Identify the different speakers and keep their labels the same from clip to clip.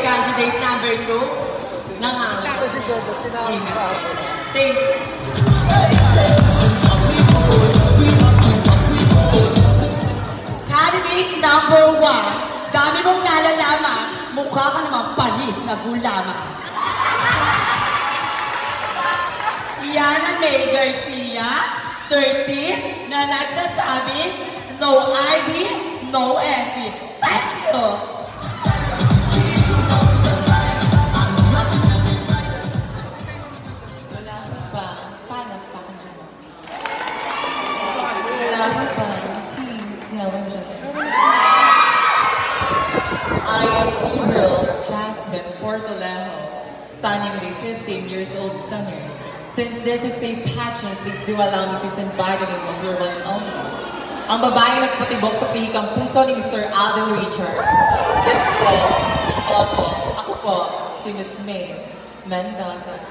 Speaker 1: candidate number 2. Nangangako siya. Thank you. Candidate number 1. Dami mong nalalaman. Mukha ka naman panis na gulaman. Yana May Garcia, 13, na nagsasabi, no ID, no envy. Thank you! Wala ba? Paano pa kung dyan? Wala ba? Ngawan dyan. I am Gabriel Jasmine Fortolejo, stunningly 15 years old stunner. Since this is a pageant, please do allow me to send by the name of your one and only. Ang babaeng nagpatibok sa pihikang puso ni Mr. Alden Richards. Yes po, opo, ako po, si Miss May Mendoza.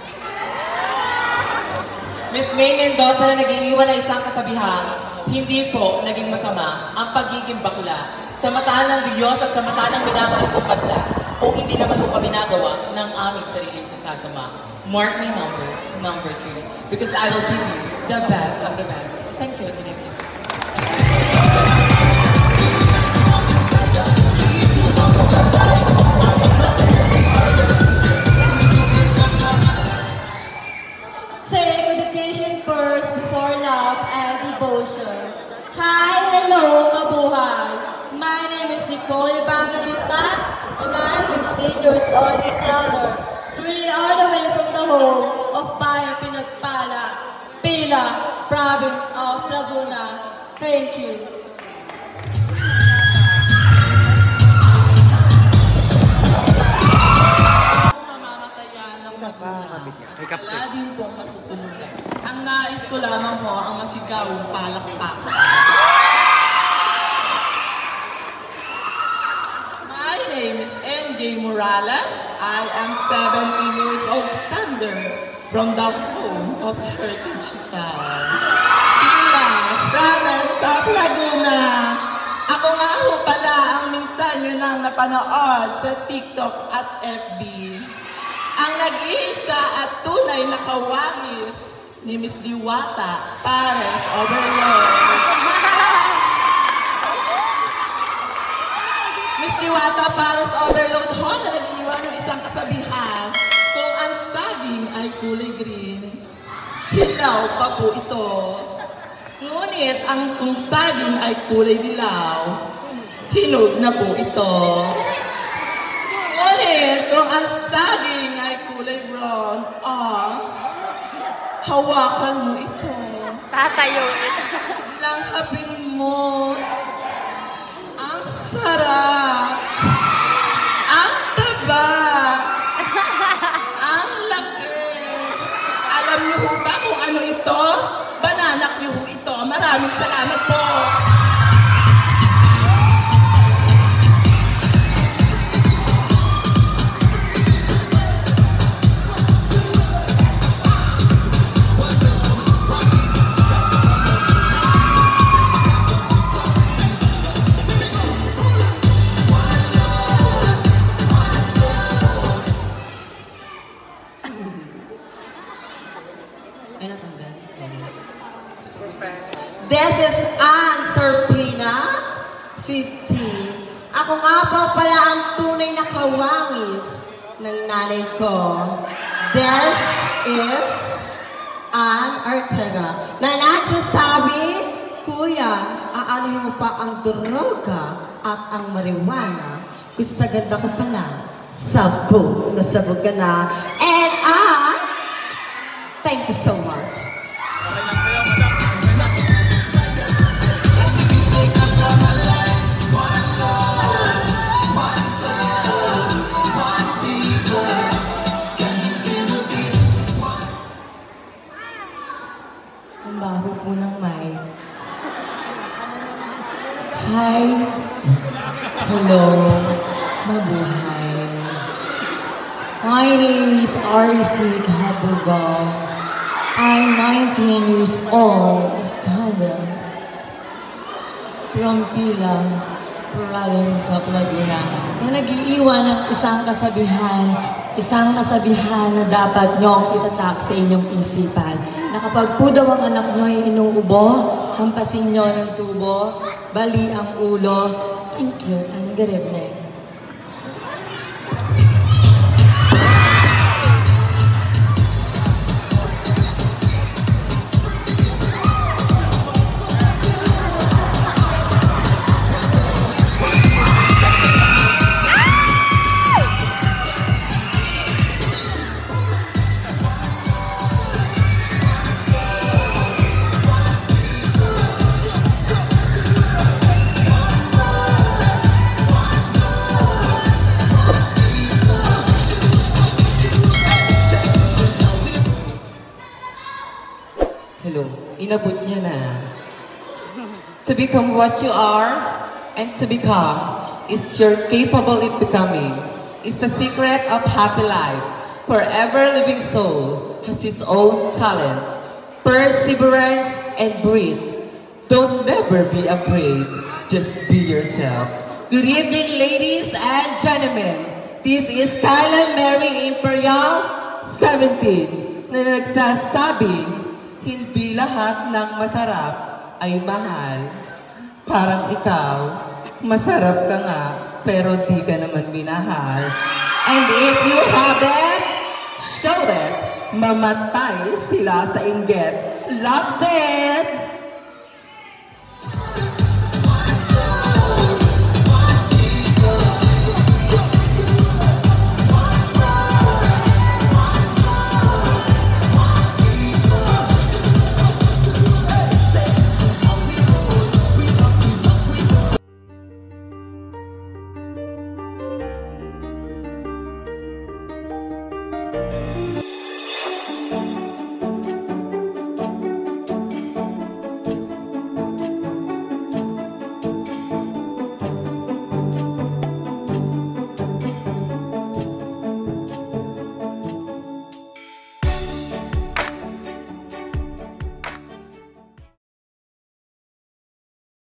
Speaker 1: Miss May Mendoza na nag-iiwan na isang kasabihan, hindi po naging masama ang pagiging bakla sa mata ng Diyos at sa mata ng minamahal kong badla kung hindi naman po kami nagawa ng aming sariling kasasama. Mark my number 3, because I will give you the best of the best. Thank you, and good evening.
Speaker 2: Take education first before love and devotion. Hi, hello, mabuhay. My name is Nicole Evangelista, and I'm 15 years old stunner. Really all the way from the home of Bayan Pinagpala, Pila, province of Laguna. Thank you.
Speaker 3: Mamamatayan ng Laguna. Wala din pong masusunugan. Ang nais ko lamang po ang masigawang palakpak. My name is MJ Morales. I am 17 years old standard from the home of Heritage Town. Pila, province of Laguna. Ako nga ho pala ang minsan nyo nang napanood sa TikTok at FB. Ang nag-iisa at tunay na kawangis ni Miss Diwata Pares Overlord. Miss Diwata Pares Overload ho na nag-iwan ng isang kasabihan, kung ang saging ay kulay green, hilaw pa po ito. Ngunit ang kung saging ay kulay dilaw, hinog na po ito. Ngunit kung ang saging ay kulay brown, hawakan mo ito.
Speaker 4: Tatayo.
Speaker 3: Langhapin mo. Ang sarap. Ang taba. Ang laki. Alam niyo ho ba kung ano ito? Banana niyo ho ito. Maraming salamat po.
Speaker 2: This is Ann Serpina, 15. Ako nga po pala ang tunay na kawangis ng nanay ko. This is Ann Ortega na nagsasabi, Kuya, aanuhin mo pa ang droga at ang marijuana. Kasi sa ganda ko pala, sabog na sabog ka na. And thank you so much. Ang baho po ng mic. Hi. Hello. Mabuhay. My name is R.C. Cabugal. I'm 19 years old, student from Pila,
Speaker 4: Morales sa Pagina na nag-iiwan ng isang kasabihan na dapat niyong itatak sa inyong isipan. Na kapag po daw ang anak niyo ay inuubo, hampasin niyo ng tubo, bali ang ulo. Thank you and good evening.
Speaker 3: Hello, inabot niya na. To become what you are and to become is you're capable of becoming. It's the secret of happy life. For every living soul has its own talent. Perseverance and breathe. Don't never be afraid. Just be yourself. Good evening, ladies and gentlemen. This is Kyla Mary Imperial, 17, na nagsasabing, hindi lahat ng masarap ay mahal. Parang ikaw, masarap ka nga, pero di ka naman minahal. And if you haven't, show it. Mamatay sila sa inggit. Loves it!